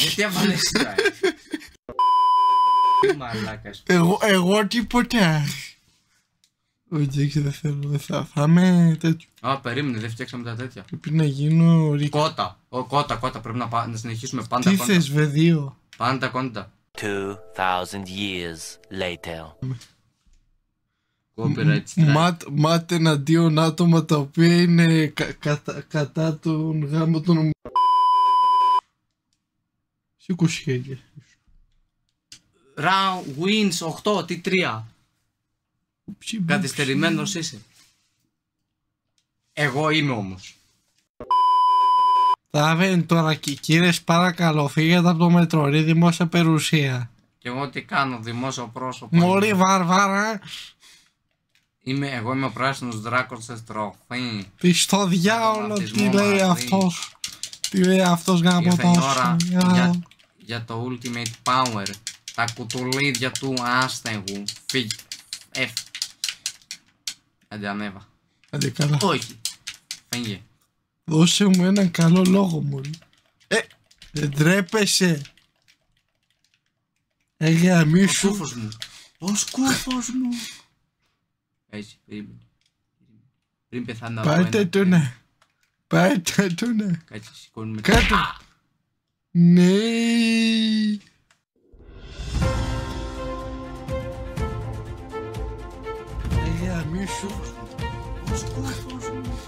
Γιατί έβαλες τώρα. Μαλάκας. Εγώ τίποτα. Όχι, δεν θέλω, θα είμαι τέτοιο. Α, περίμενε, δεν φτιάξαμε τα τέτοια. Πρέπει να γίνω Κότα, πρέπει να συνεχίσουμε πάντα. Τι θες, V2? Πάντα κόντα. 2,000 years later. Copyright strike. Μάτ εναντίον άτομα τα οποία είναι κατά τον γάμο των... Σήκω χέρια. Round wins 8, τι 3. Καθυστερημένος είσαι. Εγώ είμαι όμως. Ταβέν τώρα κύριες παρακαλώ φύγετε από το μετρό, δημόσια περιουσία. Και εγώ τι κάνω, δημόσιο πρόσωπο. Μωρή βαρβάρα. Εγώ είμαι ο πράσινος δράκος σε στροφή. Τι στο διάολο τι λέει αυτός. Τι λέει αυτός γάμο τόσο. Για το ultimate power. Τα κουτουλίδια του άστεγου. Φύγει. Άντε ανέβα. Άντε καλά. Όχι. Φύγε. Δώσε μου έναν καλό λόγο μωρή. Δεν τρέπεσαι. Γαμίσου. Ο σκούφος μου. Ο σκούφος μου. Έτσι, περίμενε. Πριν πεθάνω από Πάτε ένα. το ναι. Πάτε το ναι. Κάτσε, σηκώνουμε. Κάτω. Ναι. Γαμίσου. Ο σκούφος μου.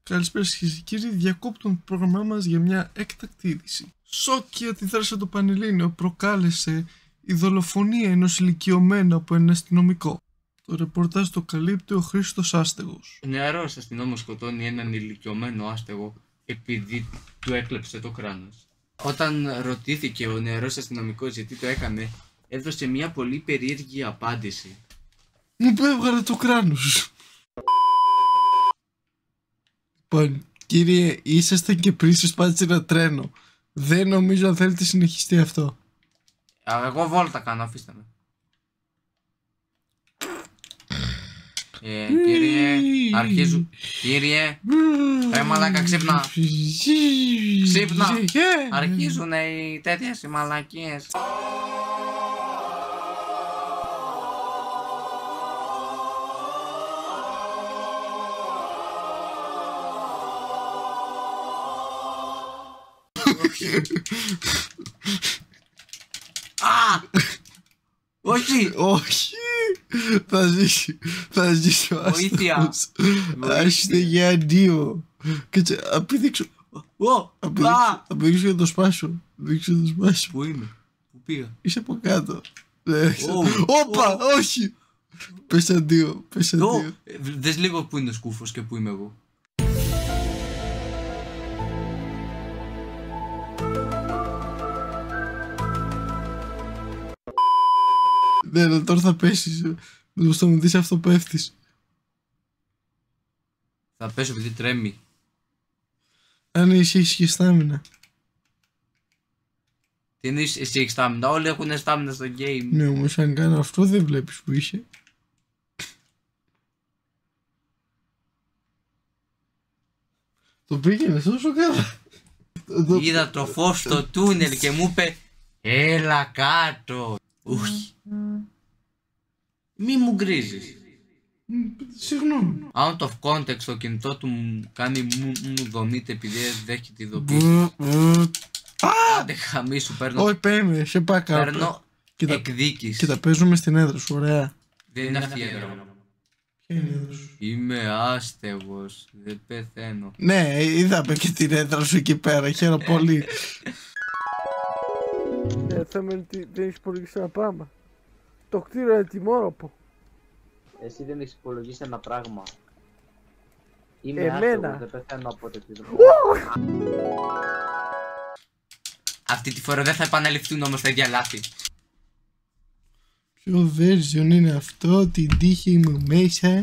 Καλησπέρα σας και κύριοι, διακόπτουμε το πρόγραμμά μας για μια έκτακτη είδηση. Σοκ και αντιδράση το Πανελλήνιο προκάλεσε η δολοφονία ενός ηλικιωμένου από ένα αστυνομικό. Το ρεπορτάζ το καλύπτει ο Χρήστος Άστεγος. Ο νεαρός αστυνόμος σκοτώνει έναν ηλικιωμένο άστεγο επειδή του έκλεψε το κράνος. Όταν ρωτήθηκε ο νεαρός αστυνομικός γιατί το έκανε, έδωσε μια πολύ περίεργη απάντηση. Μου έβγαλε το κράνος. Λοιπόν, κύριε, ήσασταν και πριν σας πάτε ένα τρένο. Δεν νομίζω αν θέλετε συνεχιστεί αυτό. Εγώ βόλτα κάνω, αφήστε με. Κύριε, αρχίζουν. Κύριε, μαλάκα, ξύπνα. Ξύπνα. Αρχίζουν οι τέτοιες οι μαλακίες. Όχι! Όχι! Θα ζήσει! Θα ζήσει ο Άστεγος! Άστε για αντίο! Κάτσε, απίδειξω! Απίδειξω για το σπάσω! Πού είμαι? Πού πήγα? Είσαι από κάτω! Όπα! Όχι! Πες αντίο! Πες αντίο! Δες λίγο που είναι ο σκούφος και που είμαι εγώ. Ναι, τώρα θα πέσεις. Μου θα μου δεις αυτό πέφτεις. Θα πέσω επειδή τρέμει. Αν εσύ έχεις και στάμινα. Τι εννοείς εσύ έχεις στάμινα? Όλοι έχουν στάμινα στο game. Ναι, όμως αν κάνω αυτό δεν βλέπεις που είσαι. Το πήγαινε τόσο καλά. Είδα το φως στο τούνελ και μου είπε έλα κάτω. Όχι. Μη μου γκρίζεις. Συγγνώμη. Out of context το κινητό του μου κάνει μου δομείται επειδή δέχεται τη ειδοποίηση. Άντε χαμίσου, παίρνω. Όχι, παίρνει, σε παρακαλώ. Παίρνω εκδίκηση. Και τα παίζουμε στην έδρα σου, ωραία. Δεν είναι αυτή η έδρα μου. Ποια είναι η έδρα σου? Είμαι άστεγος, δεν πεθαίνω. Ναι, είδαμε και την έδρα σου εκεί πέρα, χαίρομαι πολύ. θέμα είναι ότι δεν έχεις υπολογίσει ένα πράγμα. Το κτίριο είναι τιμόρροπο. Εσύ δεν έχεις υπολογίσει ένα πράγμα. Είμαι Εμένα. άστεγος, δεν πεθαίνω από τέτοιο. Αυτή τη φορά δεν θα επαναληφθούν όμως τα ίδια λάθη. Ποιο version είναι αυτό, την τύχη μου μέσα.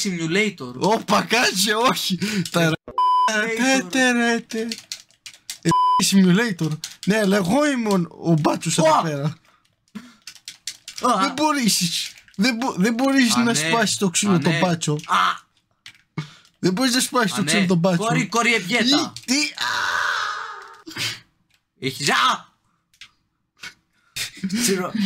Simulator. Όπα, κάτσε, όχι. Τα ρατε. Simulator. Ναι, αλλά εγώ ήμουν ο μπάτσος εδώ πέρα. Δεν μπορείς. Δεν μπορείς να σπάσεις το ξύλο το μπάτσο. Δεν μπορείς να σπάσεις το ξύλο τον μπάτσο. Κόρη ευγέτα. Τι. Έχεις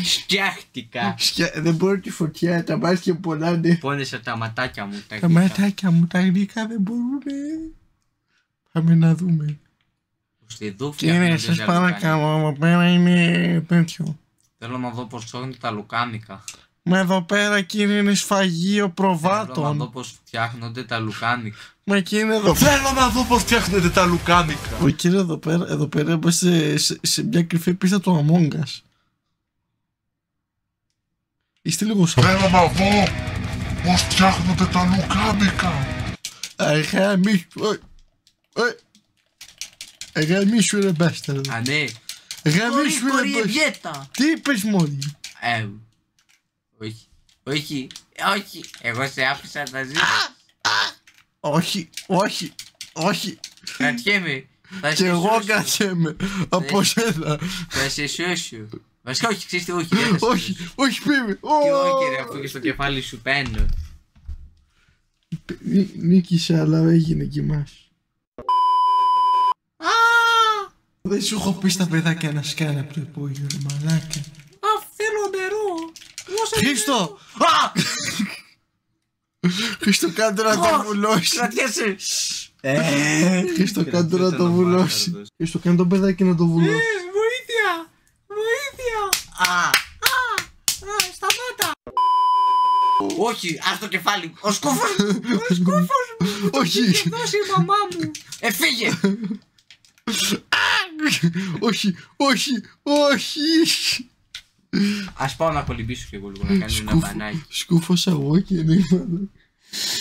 Σκιάχτηκα. Δεν μπορώ τη φωτιά, τα μάτια πονάνε. Πόνεσα τα ματάκια μου. Τα ματάκια μου τα γλυκά δεν μπορούνε. Πάμε να δούμε. Κύριε, σας παρακαλώ, εδώ πέρα είναι τέτοιο. Θέλω να δω πως ψάχνονται τα λουκάνικα. Μα εδώ πέρα, κύριε, είναι σφαγείο προβάτων. Θέλω να δω πως φτιάχνονται τα λουκάνικα. Μα κύριε, εδώ Θέλω να δω πως φτιάχνετε τα λουκάνικα. Ο κύριε, εδώ πέρα είμαστε σε μια κρυφή πίστα του Among Us. Είστε λίγο σαν... Θέλω να δω πως φτιάχνετε τα λουκάνικα. Γαμίσου ρε μπάσταρδο. Α, ναι. Γαμίσου ρε Κόρη μπάσταρδο. ευγέτα. Τι είπες μόλι? Όχι. Εγώ σε άφησα να ζήσεις. Όχι. Κρατιέμαι. Και εγώ κρατιέμαι. Από σένα. Θα σε σώσω. Βασικά όχι, ξέρεις τι, όχι. Δεν θα σε σώσω. Όχι πήμε. Και όχι ρε, αφού και στο κεφάλι σου παίρνω. Νίκησε, αλλά έγινε και εμάς. Δεν σου έχω πει στα παιδάκια να σκάνε από το υπόγειο, ρε μαλάκα. Θέλω νερό. Χρήστο! Χρήστο, κάντε να το βουλώσει. Κρατιέσαι. Χρήστο, κάντε να το βουλώσει. Χρήστο, κάνε το παιδάκι να το βουλώσει. Βοήθεια. Σταμάτα. Όχι, ας το κεφάλι. Ο σκούφος μου. Όχι. Είχε δώσει η μαμά μου. Φύγε. Όχι. Ας πάω να κολυμπήσω και εγώ λίγο να κάνω ένα μπανάκι. Σκούφωσα εγώ και νύχματα.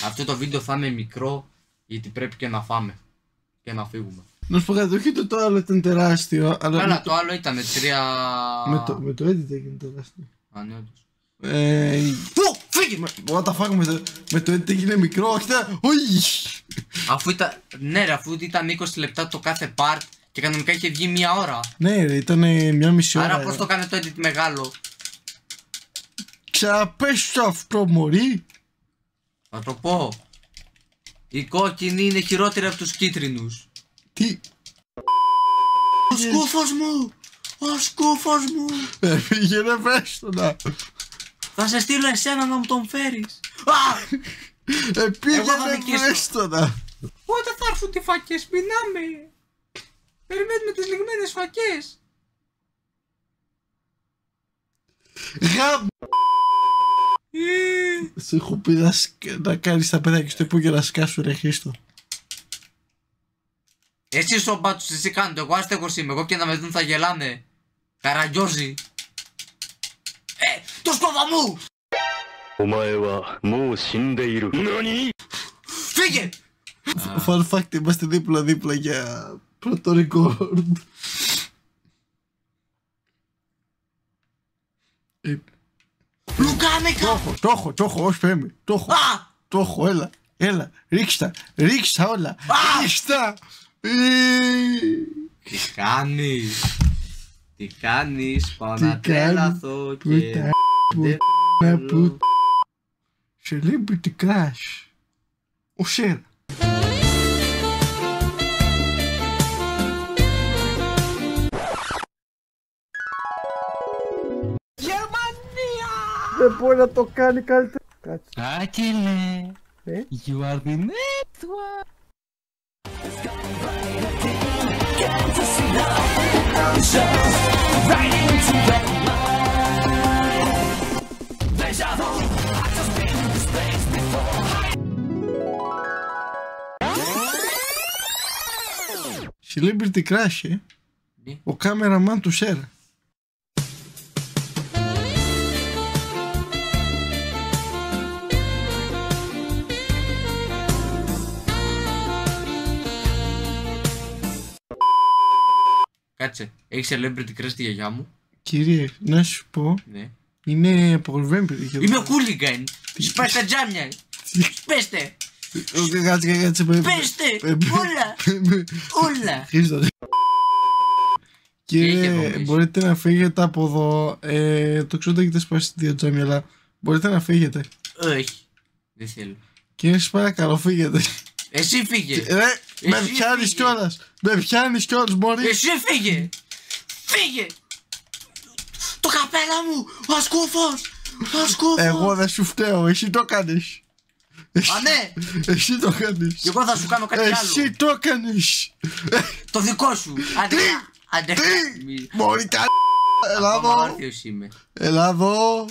Αυτό το βίντεο θα είναι μικρό γιατί πρέπει και να φάμε και να φύγουμε. Να σου πω κάτι, όχι το άλλο ήταν τεράστιο, αλλά... Καλά, το άλλο ήταν 3... Με το edit έγινε τεράστιο. Α, ναι, όντως. Φύγε! What the fuck, με το edit έγινε μικρό, όχι! Αφού ήταν, ναι ρε, αφού ήταν 20 λεπτά το κάθε part και κανονικά είχε βγει 1 ώρα. Ναι ρε, ήταν 1,5 ώρα. Άρα πώς το κάνει το edit μεγάλο? Ξαναπες το αυτό, μωρί. Θα το πω. Οι κόκκινοι είναι χειρότεροι από τους κίτρινους. Τι? Ο σκούφος μου. Πήγαινε πες το να. Θα σε στείλω εσένα να μου τον φέρεις. Πήγαινε πες το να. Πότε θα έρθουν οι φακές, πεινάμε. Περιμένουμε τις λιγμένες φακές. Γαμ. Σου έχω πει να κάνεις τα παιδάκια στο υπόγειο να σκάσου ρε Χρήστο. Εσύ ο μπάτσος, εσύ κάνετε, εγώ άστεγος είμαι, εγώ και να με δουν θα γελάνε. Καραγκιόζη. Το σκόβα μου! Φύγε! Fun fact, είμαστε δίπλα για πρώτο record. Λουκάνικα! Το έχω, όχι πέμε. Το έχω, έλα, ρίξτα όλα. Ρίξτα! Τι κάνεις, πάω να τρέλαθω και... Celebrity Crush. Ο Σέρα. Δεν μπορεί να το κάνει καλύτερα. Κάτσε. Άγγελε, you are the next one. Celebrity Crush, Ναι. ο κάμεραμαν του Σέρα. Κάτσε, έχεις celebrity crush τη γιαγιά μου? Κύριε, να σου πω, Ναι. είναι απογορευμένη περιοχή. Είμαι ο Κούλιγκαν! Σπάς τα τζάμια! Σπέστε! Κάτσε, Πέστε! Όλα! Χρήστο. Κύριε, δομές. μπορείτε να φύγετε από εδώ. Το ξέρω ότι έχετε σπάσει δύο τζάμια, αλλά μπορείτε να φύγετε. Όχι. Δεν θέλω. Κύριε, σας παρακαλώ, φύγετε. Εσύ φύγε. Με πιάνεις κιόλας. Με πιάνεις κιόλας, μωρή. Εσύ φύγε. Φύγε. Το καπέλα μου. Ο Σκούφος. Ο Σκούφος. Εγώ δεν σου φταίω, εσύ το κάνεις. Α, ναι. Εσύ το κάνεις. Και εγώ θα σου κάνω κάτι άλλο. Εσύ το κάνεις. Το δικό σου. Άντε. Μωρή καλή. Έλα Ακόμα εδώ. όρθιος είμαι. Έλα εδώ.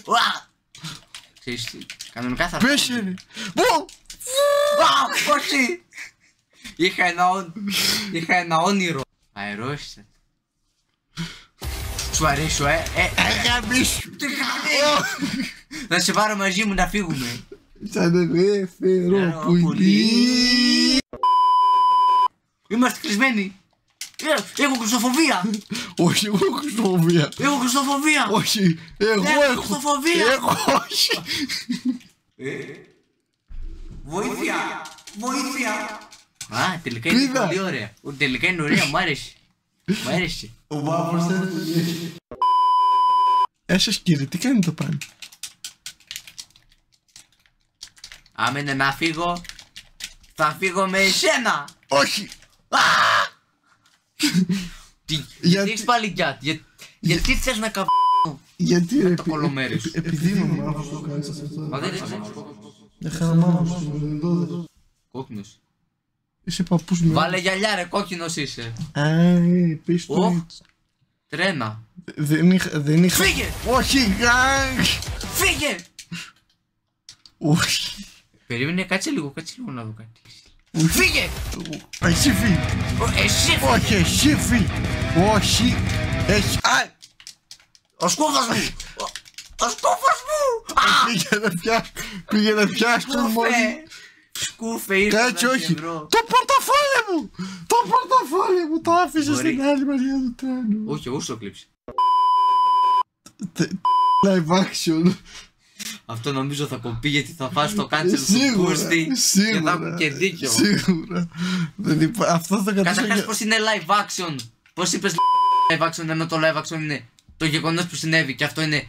Ξέρεις τι. Κανονικά θα Πες είναι. Μου. Όχι. Είχα ένα όνειρο. Αερόστατο. Σου αρέσει, Αγαμίσου. Τι κάνεις. Θα σε πάρω μαζί μου να φύγουμε. Σαν ελεύθερο πουλί. Είμαστε κλεισμένοι. Έχω κλειστοφοβία. Όχι, εγώ έχω κλειστοφοβία. Έχω κλειστοφοβία. Όχι, εγώ έχω κλειστοφοβία. Εγώ όχι. Βοήθεια. Βοήθεια. Α, τελικά είναι Πήδα. πολύ ωραία. Τελικά είναι ωραία, μου άρεσε. Μου άρεσε. Ο Βάφος δεν είναι. Έσες κύριε, τι κάνει το πάνι. Άμα είναι να φύγω, θα φύγω με εσένα. Όχι. Γιατί έχεις πάλι γιάτ. Γιατί θες να καπ***. Γιατί ρε, το κολομέρι σου. επειδή είναι ο Μάφος το κάνεις αυτό. Μα δεν είσαι Έχανα Μάφος το. κόκκινος. Είσαι παππούς με. Βάλε γυαλιά ρε, κόκκινος είσαι. Πες το Οχ. έτσι. Τρένα. Δεν είχα. Φύγε. Όχι, Φύγε. όχι. Περίμενε, κάτσε λίγο να δω κάτι. Φύγε. Εσύ φύγει. Εσύ Όχι, εσύ φύγει. Όχι. Έχει. Ο σκούφος μου. Ο σκούφος μου. Πήγε να πιάσει τον μόλι. Σκούφε, ήρθα Κάτσε, να όχι. σε βρω. Το πορτοφόλι μου. Το πορτοφόλι μου. Το άφησε στην άλλη μεριά του τρένου. Όχι, εγώ σου το κλείψε. Live action. Αυτό νομίζω θα κοπεί γιατί θα φας το cancel του Πούστη και θα έχουν και δίκιο. Σίγουρα. Αυτό θα Καταρχάς κατήσω. πως είναι live action. Πως είπες live action ενώ το live action είναι το γεγονός που συνέβη και αυτό είναι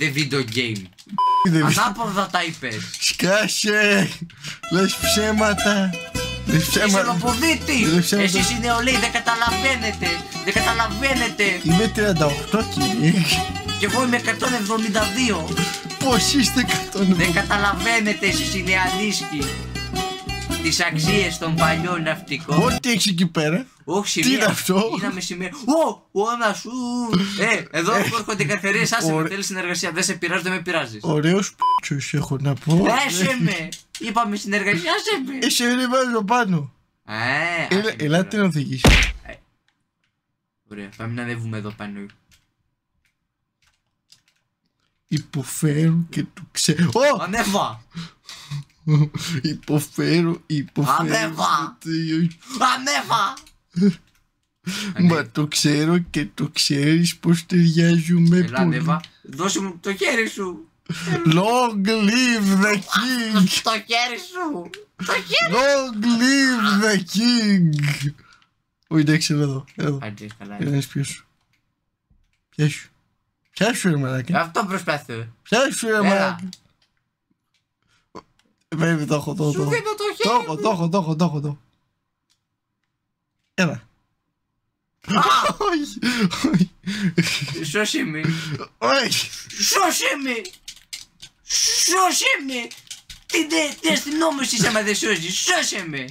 the video game. Ανάποδα τα είπες. Σκάσε. Λες ψέματα. Είσαι λοποδίτης. Εσείς οι νεολαίοι δεν καταλαβαίνετε. Δεν καταλαβαίνετε. Είμαι 38 κύριε. Και εγώ είμαι 172. Πώς είστε 170. Δεν καταλαβαίνετε εσείς οι νεανίσκοι τις αξίες των παλιών ναυτικών. Ό,τι έχεις εκεί πέρα. Όχι, Τι είναι αυτό? Γίναμε σημεία. Ο Άννα σου. Εδώ που έρχονται οι καθαρίες, άσε με, θέλει συνεργασία. Δεν σε πειράζει, δεν με πειράζεις. Ωραίος π***ος έχω να πω. Άσε με. Είπαμε συνεργασία, άσε με. Εσύ δεν βάζω πάνω. Ελάτε να οδηγήσει. Ωραία, πάμε να ανέβουμε εδώ πάνω. Υποφέρω και το ξέρω. Ανέβα. Υποφέρω. Ανέβα. Ανέβα. Μα το ξέρω και το ξέρεις πως ταιριάζουμε Έλα, πολύ. ανέβα. Δώσε μου το χέρι σου. Long live the king. Το χέρι σου. Το χέρι. Long live the king. Όχι, εντάξει, εδώ. Άντε, καλά. Έλα, πιάσου. Πιάσου. Πιάσου ρε μαλάκα. Αυτό προσπάθω. Πιάσου ρε μαλάκα. Βέβαια, το έχω, Σου δίνω το χέρι μου. το έχω. Έλα. Όχι. Σώσε με. Όχι. Σώσε με. Σώσε με. Τι αστυνόμος είσαι άμα δεν σώζεις. Σώσε με.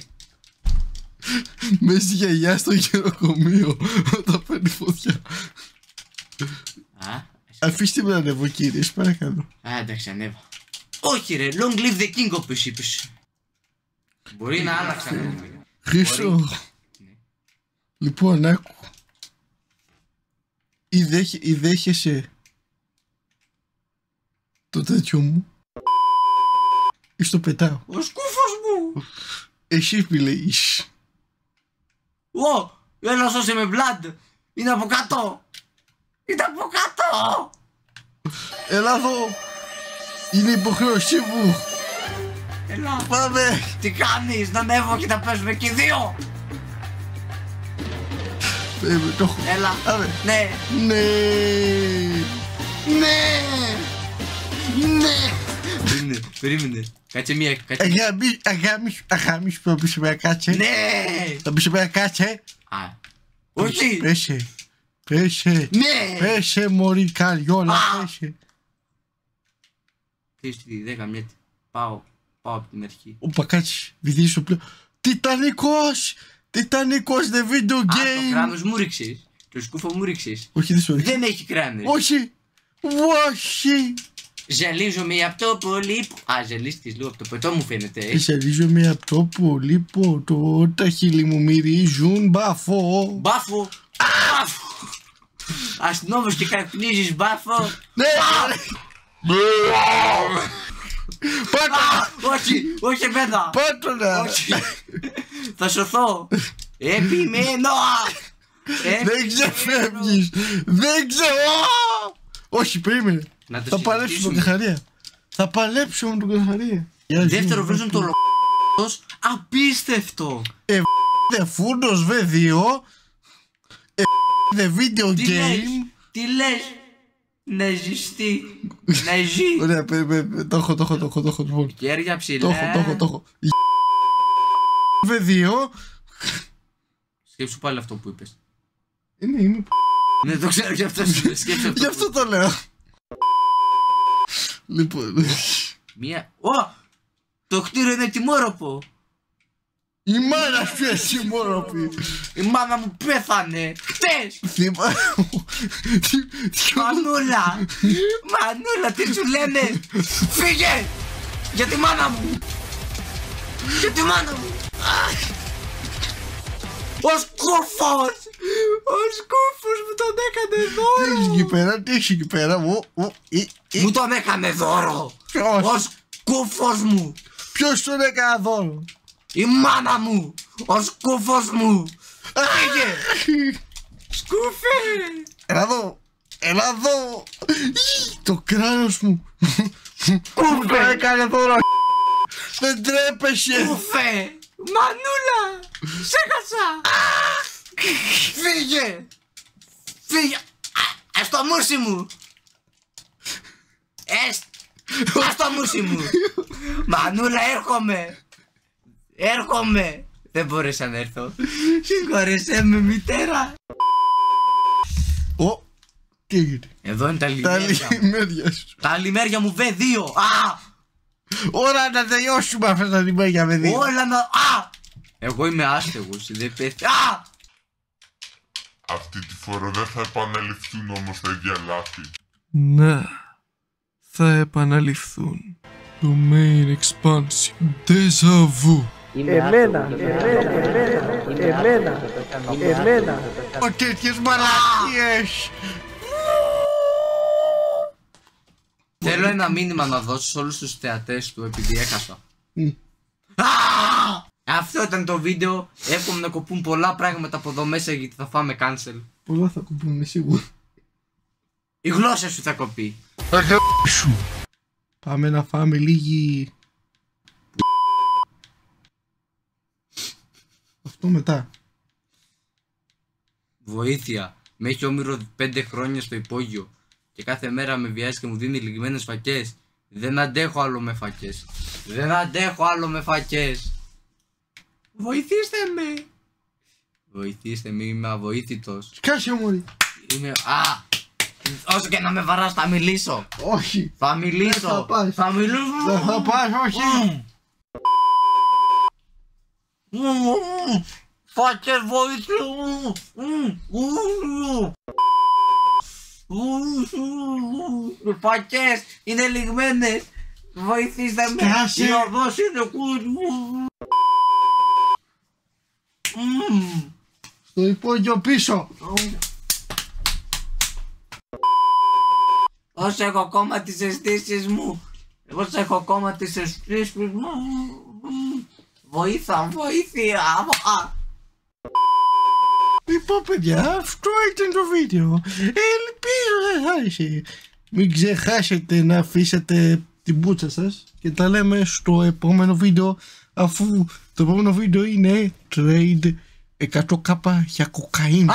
Με στη γιαγιά στο γεροκομείο όταν παίρνει φωτιά. Αφήστε με να ανέβω κύριε, παρακαλώ. Εντάξει, ανέβα. Όχι ρε, long live the king όπως είπες. Μπορεί να άλλαξαν. Χρήσο. Λοιπόν, άκου. Ή δέχεσαι το τέτοιο μου ή στο πετάω. Ο σκούφος μου. Εσύ επιλέγεις. Έλα σώσε με blood. Είναι από κάτω. Έλα εδώ. Είναι υποχρέωσή μου. Έλα. Πάμε. Τι κάνεις, να ανέβω και να παίζουμε και οι δύο. Το έχω. Έλα. Άμε. Ναι. Ναι. Είναι. περίμενε. Κάτσε μία. Αγάμις που πίσω πέρα κάτσε. Ναι! Θα πίσω πέρα κάτσε. Α. Όχι! Πέσε. Ναι! Πέσε μωρή καριόλα, πέσε. Τι 10 μια. Πάω από την αρχή. Οπα κάτσε, βυθίσω πλέον. Τιτανικός the video Το game. κράνος μου ρίξες. Το σκούφο μου ρίξες. Όχι, δεν σου ρίξε. Δεν έχει κράνες. Όχι. Ζαλίζομαι από το πολύ. Ζαλίστηκες λίγο από το ποτό μου φαίνεται. Ζαλίζομαι από το πολύ ποτό. Τα χείλη μου μυρίζουν μπάφο. Μπάφο. Αστυνόμος και καπνίζεις μπάφο. Ναι. Όχι εμένα. Πάτωνα. Όχι. Θα σωθώ. Επιμένω. Δεν ξεφεύγεις. Δεν ξέρω. Όχι, περίμενε. Θα παλέψω με τον Καθαρία. Θα παλέψω με τον Καθαρία. Δεύτερο βρίζουν το λογός. Απίστευτο. Δε φούρνος V2. Δε video game. Τι λες. Να ζηστεί. Να ζει. Ωραία, το έχω. Κέρια ψηλά. Το έχω. V2. Σκέψου πάλι αυτό που είπες. Είμαι. Ναι, το ξέρω γι' αυτό. Σκέψου αυτό. Γι' αυτό το λέω. Λοιπόν. Μία. Το κτίριο είναι τιμόρροπο. Η μάνα σου εσύ μόρροπη. Η μάνα μου πέθανε. Χτες. Μανούλα, τι σου λένε. Φύγε. Για τη μάνα μου. Ο σκούφος μου τον έκανε δώρο. Τι έχει εκεί πέρα. Μου τον έκανε δώρο. Ο σκούφος μου. Ποιος τον έκανε δώρο? Η μάνα μου. Ο σκούφος μου. Φύγε. Σκούφε. Έλα εδώ. Το κράνος μου. Σκούφε. Το έκανε δώρο. Δεν τρέπεσαι. Σκούφε. Μανούλα. Σε χάσα. Φύγε. Ας το μουσι μου. Ας το μουσι μου. Μανούλα, έρχομαι. Δεν μπόρεσα να έρθω. Συγχωρέσέ με, μητέρα. Τι έγινε? Εδώ είναι τα λιμέρια. Τα λιμέρια μου V2. Ώρα να τελειώσουμε αυτά τα λιμέρια V2. Όλα να... Εγώ είμαι άστεγος, δεν πέφτει. Αυτή τη φορά δεν θα επαναληφθούν όμως τα ίδια λάθη. Ναι, θα επαναληφθούν. Το main expansion. Déjà vu. Εμένα. Ο τέτοιες μαλακίες. Θέλω ένα μήνυμα να δώσω σε όλους τους θεατές του επειδή έχασα. Αυτό ήταν το βίντεο. Εύχομαι να κοπούν πολλά πράγματα από εδώ μέσα γιατί θα φάμε cancel. Πολλά θα κοπούν σίγουρα. Η γλώσσα σου θα κοπεί. Πάμε να φάμε λίγη. Αυτό μετά. Βοήθεια. Με έχει όμηρο 5 χρόνια στο υπόγειο. Και κάθε μέρα με βιάζει και μου δίνει λιγμένες φακές. Δεν αντέχω άλλο με φακές. Βοηθήστε με, είμαι αβοήθητος. Σκάσε μωρί. Όσο και να με βαράς θα μιλήσω. Όχι. Θα μιλήσω. Θα μιλήσω. Δεν θα πας, όχι. Φακές, βοήθεια. Οι φακές είναι λιγμένες. Βοηθήστε με. Σκάσε. Η οδός είναι κούτου. Στο υπόγειο πίσω. Όσο έχω ακόμα τις αισθήσεις μου. Βοήθεια. Λοιπόν παιδιά, αυτό ήταν το βίντεο. Ελπίζω να άρεσε. Μην ξεχάσετε να αφήσετε την μπούτσα σας. Και τα λέμε στο επόμενο βίντεο. Αφού το επόμενο βίντεο είναι trade 100k για κοκαίνη.